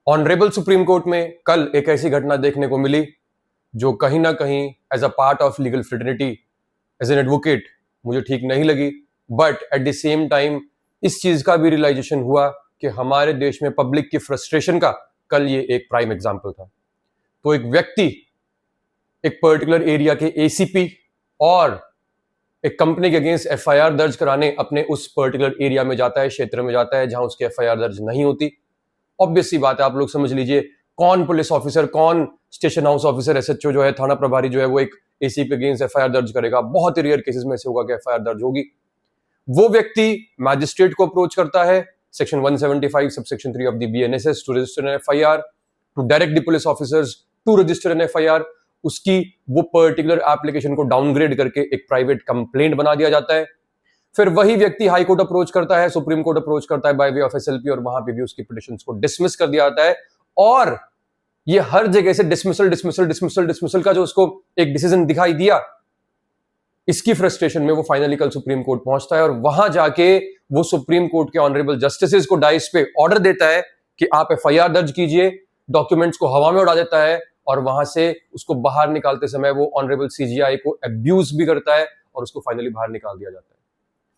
Honourable supreme court में कल एक ऐसी घटना देखने को मिली जो कहीं ना कहीं as a part of legal fraternity, as an advocate, मुझे ठीक नहीं लगी। But at the same time इस चीज का भी रियलाइजेशन हुआ कि हमारे देश में पब्लिक की फ्रस्ट्रेशन का कल ये एक प्राइम एग्जाम्पल था। तो एक व्यक्ति एक पर्टिकुलर एरिया के एसीपी और एक कंपनी के अगेंस्ट एफआईआर दर्ज कराने अपने उस पर्टिकुलर एरिया में जाता है, क्षेत्र में जाता है जहां उसकी एफआईआर दर्ज नहीं होती। ऑब्वियस सी बात है, आप लोग समझ लीजिए, कौन पुलिस ऑफिसर, कौन स्टेशन हाउस ऑफिसर, एसएचओ जो है, थाना प्रभारी जो है, वो एक एसीपी अगेंस्ट एफआईआर दर्ज करेगा? बहुत ही रेयर केसेस में से होगा कि एफआईआर दर्ज होगी। वो व्यक्ति मैजिस्ट्रेट को अप्रोच करता है, section 175 subsection 3 of the BNSS, to register an FIR, to direct the police officers to register an FIR. उसकी वो पर्टिकुलर एप्लीकेशन को डाउनग्रेड करके एक प्राइवेट कंप्लेंट बना दिया जाता है। फिर वही व्यक्ति हाई कोर्ट अप्रोच करता है, सुप्रीम कोर्ट अप्रोच करता है बाय वे ऑफ एसएलपी, और वहां पे भी उसकी पिटिशंस को डिसमिस कर दिया जाता है। और ये हर जगह से डिसमिसल डिसमिसल डिसमिसल डिसमिसल का जो उसको एक डिसीजन दिखाई दिया, इसकी फ्रस्ट्रेशन में वो फाइनली कल सुप्रीम कोर्ट पहुंचता है और वहां जाके वो सुप्रीम कोर्ट के ऑनरेबल जस्टिसेस को डाइस पे ऑर्डर देता है कि आप एफआईआर दर्ज कीजिए, डॉक्यूमेंट्स को हवा में उड़ा देता है और वहां से उसको बाहर निकालते समय वो ऑनरेबल सीजीआई को अब्यूज भी करता है और उसको फाइनली बाहर निकाल दिया जाता है।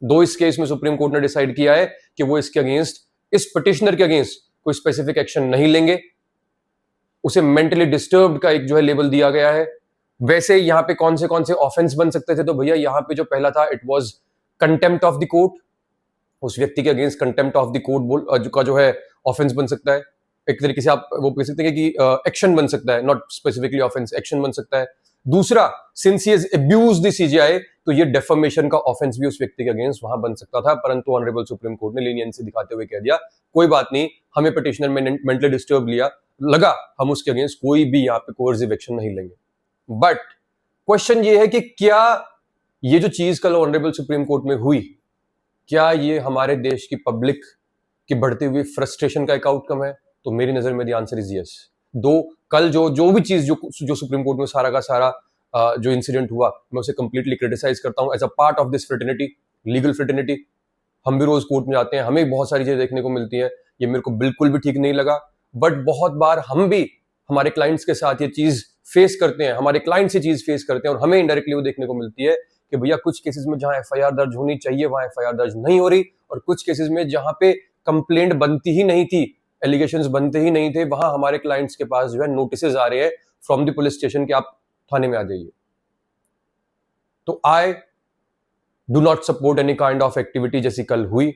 दो इस केस में सुप्रीम कोर्ट ने डिसाइड किया है कि वो इसके अगेंस्ट, इस पिटिशनर के अगेंस्ट कोई स्पेसिफिक एक्शन नहीं लेंगे। उसे मेंटली डिस्टर्ब्ड का एक जो है लेबल दिया गया है। वैसे यहां पे कौन से ऑफेंस बन सकते थे? तो भैया यहां पे जो पहला था, it was contempt of the court. उस व्यक्ति के against contempt of the court का जो है ऑफेंस बन सकता है। एक तरीके से आप वो कह सकते हैं कि एक्शन बन सकता है, नॉट स्पेसिफिकली ऑफेंस, एक्शन बन सकता है। दूसरा, since he has abused the CGI, तो ये डेफमेशन का ऑफेंस भी उस व्यक्ति के अगेंस्ट वहां बन सकता था, परंतु ऑनरेबल सुप्रीम कोर्ट ने लीनियंसी दिखाते हुए कह दिया कोई बात नहीं, हमें पिटिशनर में मेंटली डिस्टर्ब लगा, हम उसके अगेंस्ट कोई भी यहाँ पे कोर्सिव एक्शन नहीं लेंगे। बट क्वेश्चन ये है कि क्या ये जो चीज कल ऑनरेबल सुप्रीम कोर्ट में हुई, क्या ये हमारे देश की पब्लिक की बढ़ती हुई फ्रस्ट्रेशन का एक आउटकम है? तो मेरी नजर में द आंसर इज यस। दो कल जो भी चीज जो सुप्रीम कोर्ट में सारा का सारा जो इंसिडेंट हुआ, मैं उसे कंप्लीटली क्रिटिसाइज करता हूं as a part of this fraternity, legal fraternity. हम भी रोज कोर्ट में जाते हैं, हमें बहुत सारी चीजें देखने को मिलती है, ये मेरे को बिल्कुल भी ठीक नहीं लगा। बट बहुत बार हम भी हमारे क्लाइंट्स के साथ ये चीज फेस करते हैं, हमारे क्लाइंट से चीज फेस करते हैं, और हमें इनडायरेक्टली वो देखने को मिलती है कि भैया कुछ केसेस में जहां एफआईआर दर्ज होनी चाहिए वहां एफआईआर दर्ज नहीं हो रही, और कुछ केसेस में जहां पे कंप्लेंट बनती ही नहीं थी, एलिगेशंस बनते ही नहीं थे, वहां हमारे क्लाइंट्स के पास जो है नोटिसेस आ रहे हैं फ्रॉम द पुलिस स्टेशन कि आप थाने में आ जाइए। तो I do not support any kind of activity जैसी कल हुई।